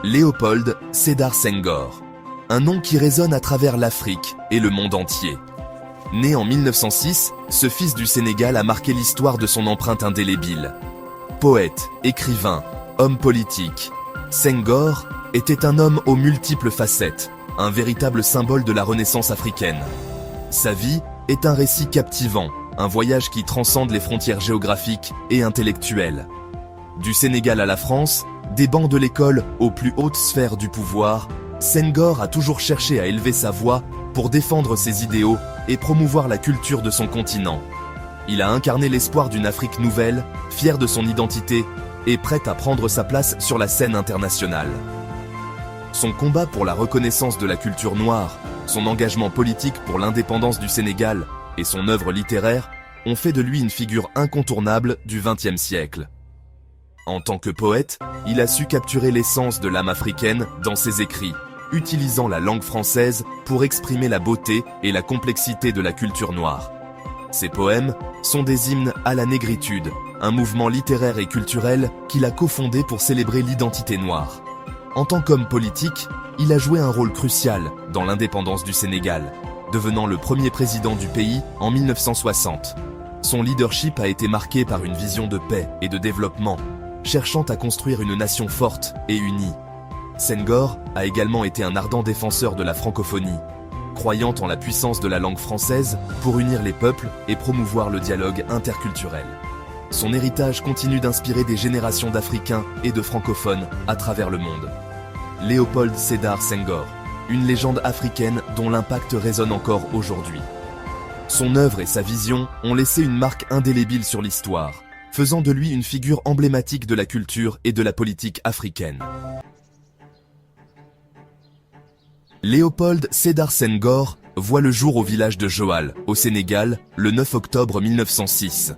Léopold Sédar Senghor. Un nom qui résonne à travers l'Afrique et le monde entier. Né en 1906, ce fils du Sénégal a marqué l'histoire de son empreinte indélébile. Poète, écrivain, homme politique, Senghor était un homme aux multiples facettes, un véritable symbole de la Renaissance africaine. Sa vie est un récit captivant, un voyage qui transcende les frontières géographiques et intellectuelles. Du Sénégal à la France, des bancs de l'école aux plus hautes sphères du pouvoir, Senghor a toujours cherché à élever sa voix pour défendre ses idéaux et promouvoir la culture de son continent. Il a incarné l'espoir d'une Afrique nouvelle, fière de son identité et prête à prendre sa place sur la scène internationale. Son combat pour la reconnaissance de la culture noire, son engagement politique pour l'indépendance du Sénégal et son œuvre littéraire ont fait de lui une figure incontournable du XXe siècle. En tant que poète, il a su capturer l'essence de l'âme africaine dans ses écrits, utilisant la langue française pour exprimer la beauté et la complexité de la culture noire. Ses poèmes sont des hymnes à la négritude, un mouvement littéraire et culturel qu'il a cofondé pour célébrer l'identité noire. En tant qu'homme politique, il a joué un rôle crucial dans l'indépendance du Sénégal, devenant le premier président du pays en 1960. Son leadership a été marqué par une vision de paix et de développement, cherchant à construire une nation forte et unie. Senghor a également été un ardent défenseur de la francophonie, croyant en la puissance de la langue française pour unir les peuples et promouvoir le dialogue interculturel. Son héritage continue d'inspirer des générations d'Africains et de francophones à travers le monde. Léopold Sédar Senghor, une légende africaine dont l'impact résonne encore aujourd'hui. Son œuvre et sa vision ont laissé une marque indélébile sur l'histoire, faisant de lui une figure emblématique de la culture et de la politique africaine. Léopold Sédar Senghor voit le jour au village de Joal, au Sénégal, le 9 octobre 1906.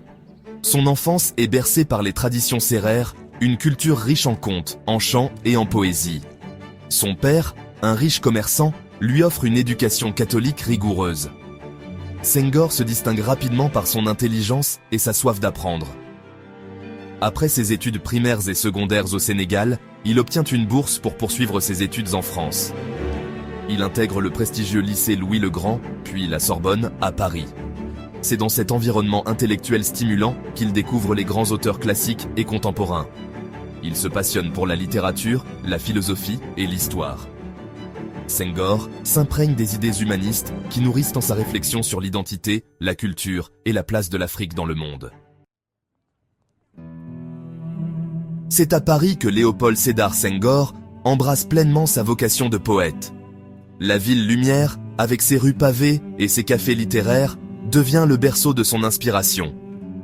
Son enfance est bercée par les traditions sérères, une culture riche en contes, en chants et en poésie. Son père, un riche commerçant, lui offre une éducation catholique rigoureuse. Senghor se distingue rapidement par son intelligence et sa soif d'apprendre. Après ses études primaires et secondaires au Sénégal, il obtient une bourse pour poursuivre ses études en France. Il intègre le prestigieux lycée Louis-le-Grand, puis la Sorbonne, à Paris. C'est dans cet environnement intellectuel stimulant qu'il découvre les grands auteurs classiques et contemporains. Il se passionne pour la littérature, la philosophie et l'histoire. Senghor s'imprègne des idées humanistes qui nourrissent en sa réflexion sur l'identité, la culture et la place de l'Afrique dans le monde. C'est à Paris que Léopold Sédar Senghor embrasse pleinement sa vocation de poète. La ville lumière, avec ses rues pavées et ses cafés littéraires, devient le berceau de son inspiration.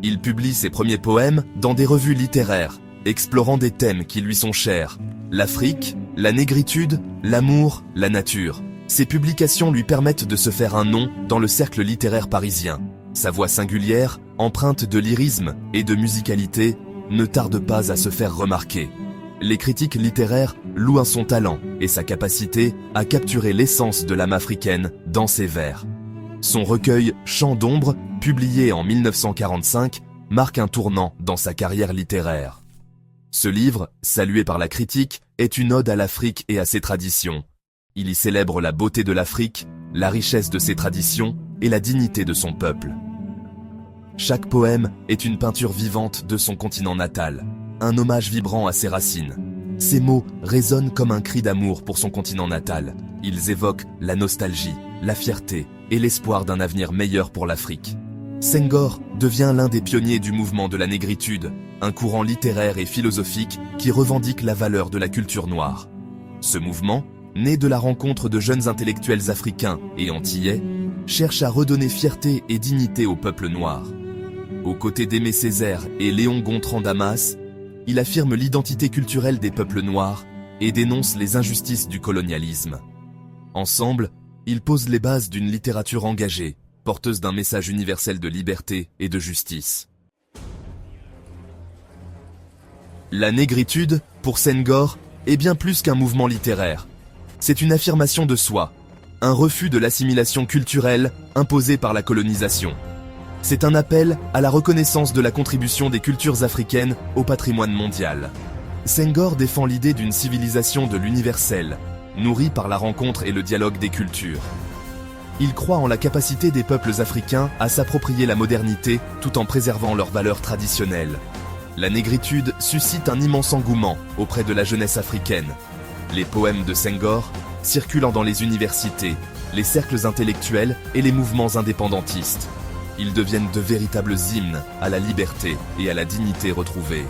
Il publie ses premiers poèmes dans des revues littéraires, explorant des thèmes qui lui sont chers. L'Afrique, la négritude, l'amour, la nature. Ces publications lui permettent de se faire un nom dans le cercle littéraire parisien. Sa voix singulière, empreinte de lyrisme et de musicalité, ne tarde pas à se faire remarquer. Les critiques littéraires louent son talent et sa capacité à capturer l'essence de l'âme africaine dans ses vers. Son recueil « Chants d'ombre », publié en 1945, marque un tournant dans sa carrière littéraire. Ce livre, salué par la critique, est une ode à l'Afrique et à ses traditions. Il y célèbre la beauté de l'Afrique, la richesse de ses traditions et la dignité de son peuple. Chaque poème est une peinture vivante de son continent natal, un hommage vibrant à ses racines. Ces mots résonnent comme un cri d'amour pour son continent natal. Ils évoquent la nostalgie, la fierté et l'espoir d'un avenir meilleur pour l'Afrique. Senghor devient l'un des pionniers du mouvement de la négritude, un courant littéraire et philosophique qui revendique la valeur de la culture noire. Ce mouvement, né de la rencontre de jeunes intellectuels africains et antillais, cherche à redonner fierté et dignité au peuple noir. Aux côtés d'Aimé Césaire et Léon Gontran Damas, il affirme l'identité culturelle des peuples noirs et dénonce les injustices du colonialisme. Ensemble, ils posent les bases d'une littérature engagée, porteuse d'un message universel de liberté et de justice. La négritude, pour Senghor, est bien plus qu'un mouvement littéraire. C'est une affirmation de soi, un refus de l'assimilation culturelle imposée par la colonisation. C'est un appel à la reconnaissance de la contribution des cultures africaines au patrimoine mondial. Senghor défend l'idée d'une civilisation de l'universel, nourrie par la rencontre et le dialogue des cultures. Il croit en la capacité des peuples africains à s'approprier la modernité tout en préservant leurs valeurs traditionnelles. La négritude suscite un immense engouement auprès de la jeunesse africaine. Les poèmes de Senghor, circulant dans les universités, les cercles intellectuels et les mouvements indépendantistes, ils deviennent de véritables hymnes à la liberté et à la dignité retrouvée.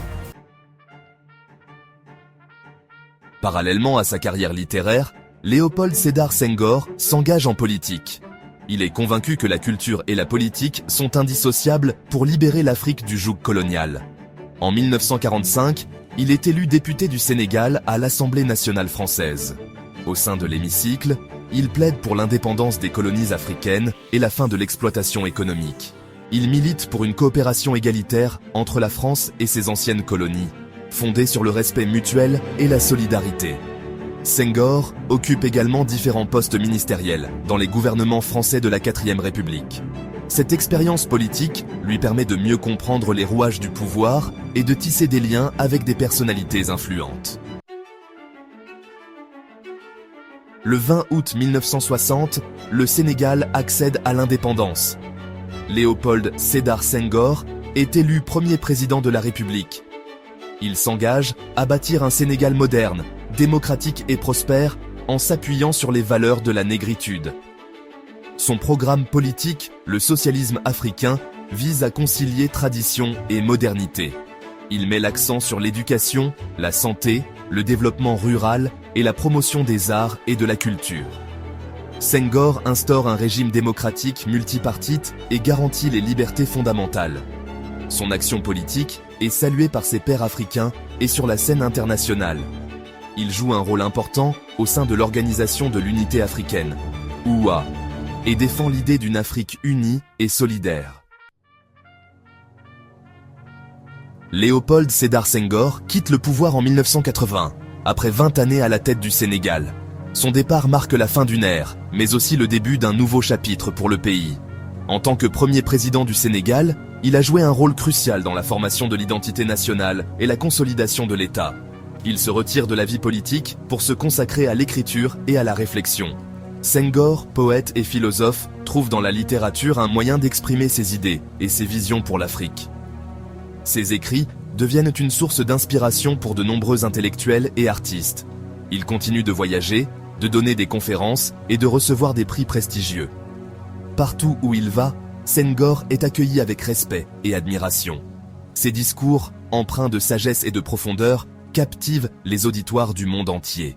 Parallèlement à sa carrière littéraire, Léopold Sédar Senghor s'engage en politique. Il est convaincu que la culture et la politique sont indissociables pour libérer l'Afrique du joug colonial. En 1945, il est élu député du Sénégal à l'Assemblée nationale française. Au sein de l'hémicycle, il plaide pour l'indépendance des colonies africaines et la fin de l'exploitation économique. Il milite pour une coopération égalitaire entre la France et ses anciennes colonies, fondée sur le respect mutuel et la solidarité. Senghor occupe également différents postes ministériels dans les gouvernements français de la 4e République. Cette expérience politique lui permet de mieux comprendre les rouages du pouvoir et de tisser des liens avec des personnalités influentes. Le 20 août 1960, le Sénégal accède à l'indépendance. Léopold Sédar Senghor est élu premier président de la République. Il s'engage à bâtir un Sénégal moderne, démocratique et prospère en s'appuyant sur les valeurs de la négritude. Son programme politique, le socialisme africain, vise à concilier tradition et modernité. Il met l'accent sur l'éducation, la santé, le développement rural et la promotion des arts et de la culture. Senghor instaure un régime démocratique multipartite et garantit les libertés fondamentales. Son action politique est saluée par ses pairs africains et sur la scène internationale. Il joue un rôle important au sein de l'Organisation de l'Unité africaine, OUA, et défend l'idée d'une Afrique unie et solidaire. Léopold Sédar Senghor quitte le pouvoir en 1980, après 20 années à la tête du Sénégal. Son départ marque la fin d'une ère, mais aussi le début d'un nouveau chapitre pour le pays. En tant que premier président du Sénégal, il a joué un rôle crucial dans la formation de l'identité nationale et la consolidation de l'État. Il se retire de la vie politique pour se consacrer à l'écriture et à la réflexion. Senghor, poète et philosophe, trouve dans la littérature un moyen d'exprimer ses idées et ses visions pour l'Afrique. Ses écrits deviennent une source d'inspiration pour de nombreux intellectuels et artistes. Il continue de voyager, de donner des conférences et de recevoir des prix prestigieux. Partout où il va, Senghor est accueilli avec respect et admiration. Ses discours, empreints de sagesse et de profondeur, captivent les auditoires du monde entier.